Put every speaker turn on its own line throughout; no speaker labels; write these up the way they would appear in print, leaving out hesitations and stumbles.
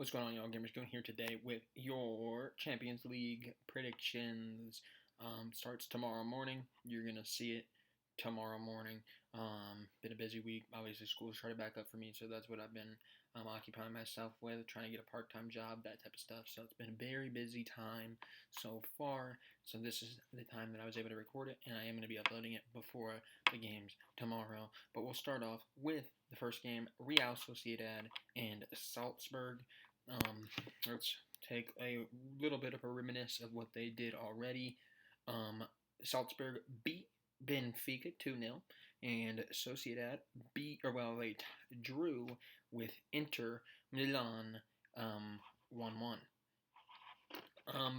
What's going on, y'all? Gamers doing here today with your Champions League predictions. Starts tomorrow morning. You're gonna see it tomorrow morning. Been a busy week. Obviously, school started back up for me, so that's what I've been occupying myself with, trying to get a part-time job, that type of stuff. So it's been a very busy time so far. So this is the time that I was able to record it, and I am going to be uploading it before the games tomorrow. But we'll start off with the first game: Real Sociedad and Salzburg. Let's take a little bit of a reminisce of what they did already. Salzburg beat Benfica 2-0, and Sociedad they drew with Inter Milan 1-1.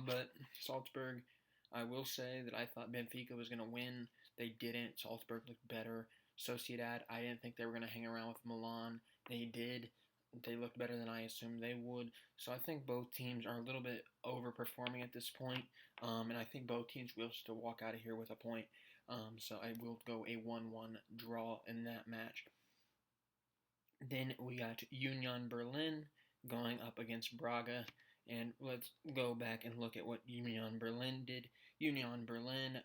But Salzburg, I will say that I thought Benfica was going to win. They didn't. Salzburg looked better. Sociedad, I didn't think they were going to hang around with Milan. They did. They looked better than I assumed they would. So I think both teams are a little bit overperforming at this point. And I think both teams will still walk out of here with a point. So I will go a 1-1 draw in that match. Then we got Union Berlin going up against Braga. And let's go back and look at what Union Berlin did. Union Berlin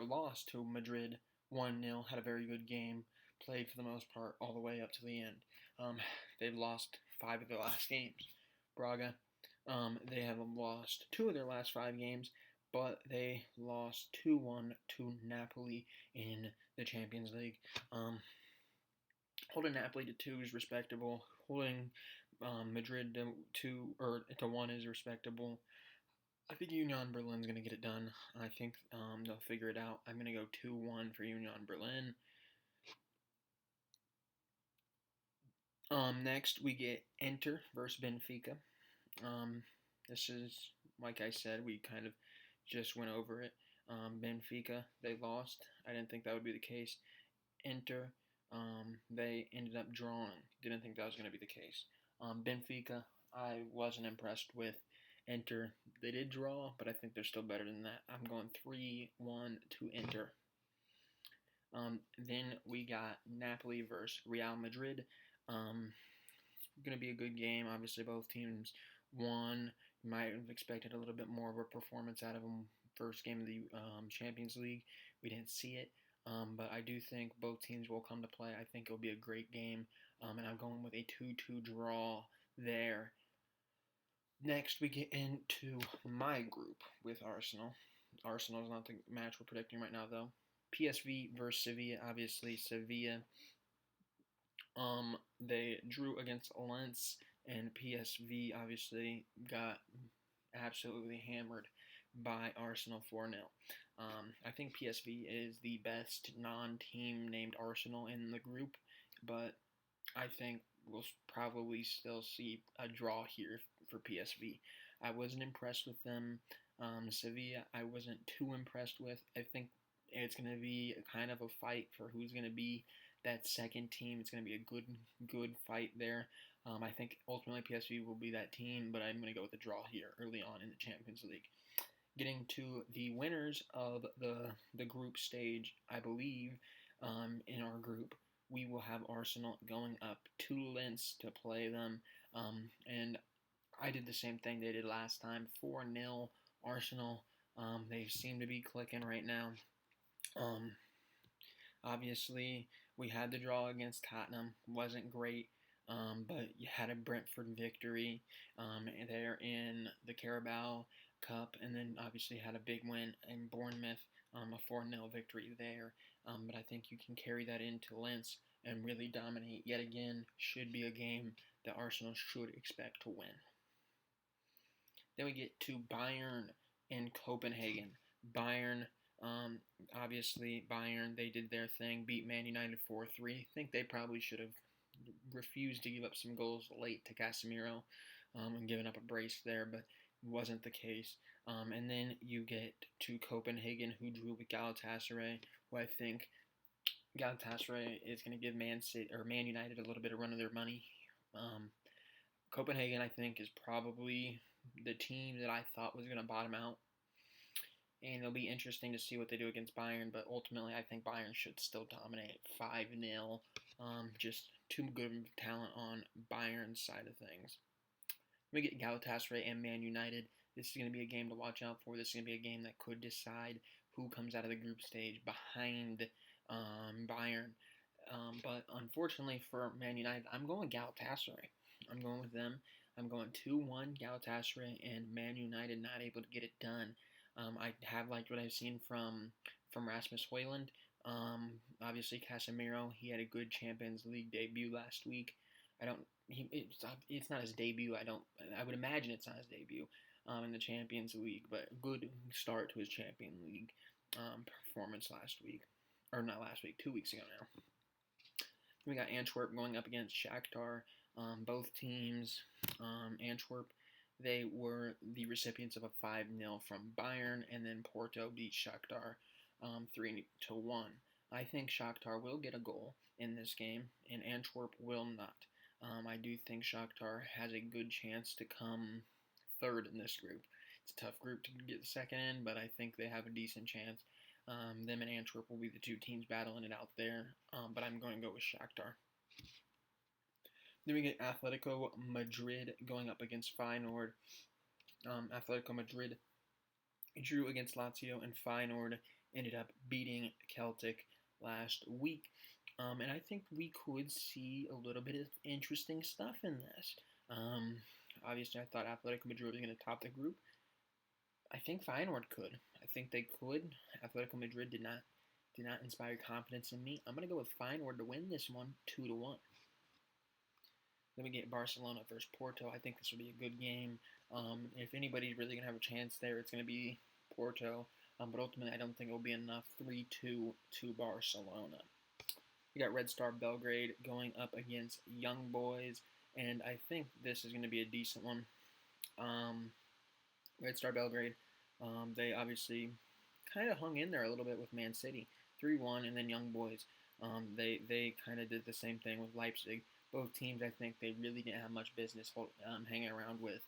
lost to Madrid 1-0, had a very good game, played for the most part all the way up to the end. They've lost 5 of their last games. Braga, they have lost 2 of their last 5 games, but they lost 2-1 to Napoli in the Champions League. Holding Napoli to 2 is respectable. Holding Madrid to 1 is respectable. I think Union Berlin's going to get it done. I think they'll figure it out. I'm going to go 2-1 for Union Berlin. Next, we get Inter versus Benfica. This is, like I said, we kind of just went over it. Benfica, they lost. I didn't think that would be the case. Inter, they ended up drawing. Didn't think that was going to be the case. Benfica, I wasn't impressed with. Inter, they did draw, but I think they're still better than that. I'm going 3-1 to Inter. Then we got Napoli versus Real Madrid. It's going to be a good game. Obviously, both teams won. You might have expected a little bit more of a performance out of them. First game of the Champions League, we didn't see it. But I do think both teams will come to play. I think it'll be a great game. And I'm going with a 2-2 draw there. Next, we get into my group with Arsenal. Arsenal is not the match we're predicting right now, though. PSV versus Sevilla. Obviously, Sevilla. They drew against Lens, and PSV obviously got absolutely hammered by Arsenal 4-0. I think PSV is the best non-team named Arsenal in the group, but I think we'll probably still see a draw here for PSV. I wasn't impressed with them. Sevilla, I wasn't too impressed with. I think it's going to be kind of a fight for who's going to be that second team. It's going to be a good fight there. I think ultimately PSV will be that team, but I'm going to go with a draw here early on in the Champions League. Getting to the winners of the group stage, I believe, in our group, we will have Arsenal going up to Lens to play them. And I did the same thing they did last time, 4-0 Arsenal. They seem to be clicking right now. Obviously, we had the draw against Tottenham. Wasn't great, but you had a Brentford victory. They're in the Carabao Cup, and then obviously had a big win in Bournemouth, a 4-0 victory there. But I think you can carry that into Lens and really dominate yet again. Should be a game that Arsenal should expect to win. Then we get to Bayern and Copenhagen. Bayern, obviously Bayern, they did their thing, beat Man United 4-3. I think they probably should have refused to give up some goals late to Casemiro and given up a brace there, but wasn't the case. And then you get to Copenhagen, who drew with Galatasaray, who I think Galatasaray is going to give Man United a little bit of run of their money. Copenhagen, I think, is probably the team that I thought was going to bottom out. And it'll be interesting to see what they do against Bayern, but ultimately I think Bayern should still dominate 5-0. Just too good of talent on Bayern's side of things. We get Galatasaray and Man United. This is going to be a game to watch out for. This is going to be a game that could decide who comes out of the group stage behind Bayern. But unfortunately for Man United, I'm going Galatasaray. I'm going with them. I'm going 2-1 Galatasaray, and Man United not able to get it done. I have liked what I've seen from Rasmus Højlund. Obviously Casemiro, he had a good Champions League debut last week. It's not his debut. I would imagine it's not his debut in the Champions League, but good start to his Champions League performance last week, or not last week, 2 weeks ago now. We got Antwerp going up against Shakhtar. Both teams, Antwerp, they were the recipients of a 5-0 from Bayern, and then Porto beat Shakhtar 3-1. I think Shakhtar will get a goal in this game, and Antwerp will not. I do think Shakhtar has a good chance to come third in this group. It's a tough group to get second in, but I think they have a decent chance. Them and Antwerp will be the two teams battling it out there, but I'm going to go with Shakhtar. Then we get Atletico Madrid going up against Feyenoord. Atletico Madrid drew against Lazio, and Feyenoord ended up beating Celtic last week. And I think we could see a little bit of interesting stuff in this. Obviously, I thought Atletico Madrid was going to top the group. I think Feyenoord could. I think they could. Atletico Madrid did not inspire confidence in me. I'm going to go with Feyenoord to win this one, 2-1. Then we get Barcelona versus Porto. I think this will be a good game. If anybody's really going to have a chance there, it's going to be Porto. But ultimately, I don't think it will be enough. 3-2 to Barcelona. We got Red Star Belgrade going up against Young Boys, and I think this is going to be a decent one. Red Star Belgrade, they obviously kind of hung in there a little bit with Man City, 3-1, and then Young Boys, they kind of did the same thing with Leipzig. Both teams, I think they really didn't have much business hanging around with,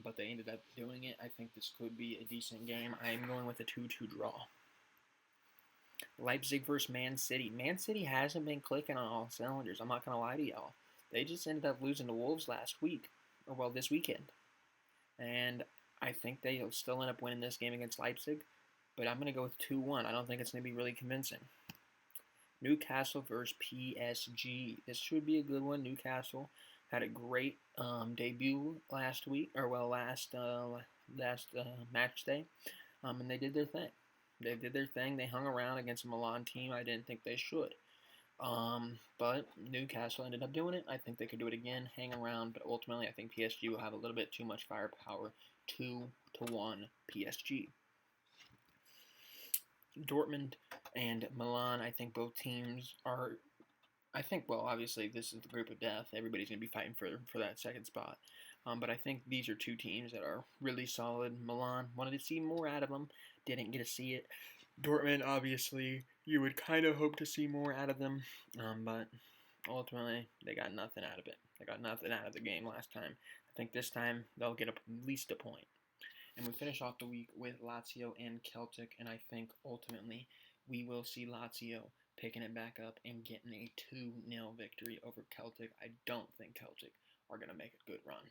but they ended up doing it. I think this could be a decent game. I'm going with a 2-2 draw. Leipzig versus Man City. Man City hasn't been clicking on all cylinders. I'm not going to lie to y'all. They just ended up losing to Wolves last week, or well, this weekend. And I think they'll still end up winning this game against Leipzig, but I'm going to go with 2-1. I don't think it's going to be really convincing. Newcastle versus PSG. This should be a good one. Newcastle had a great debut last week, or well, last match day, and they did their thing. They hung around against a Milan team. I didn't think they should. But Newcastle ended up doing it. I think they could do it again, hang around, but ultimately I think PSG will have a little bit too much firepower. 2-1 PSG. Dortmund and Milan, I think both teams are, obviously this is the group of death. Everybody's going to be fighting for that second spot. But I think these are two teams that are really solid. Milan, wanted to see more out of them. Didn't get to see it. Dortmund, obviously, you would kind of hope to see more out of them. But ultimately, they got nothing out of it. They got nothing out of the game last time. I think this time they'll get at least a point. And we finish off the week with Lazio and Celtic. And I think ultimately we will see Lazio picking it back up and getting a 2-0 victory over Celtic. I don't think Celtic are going to make a good run.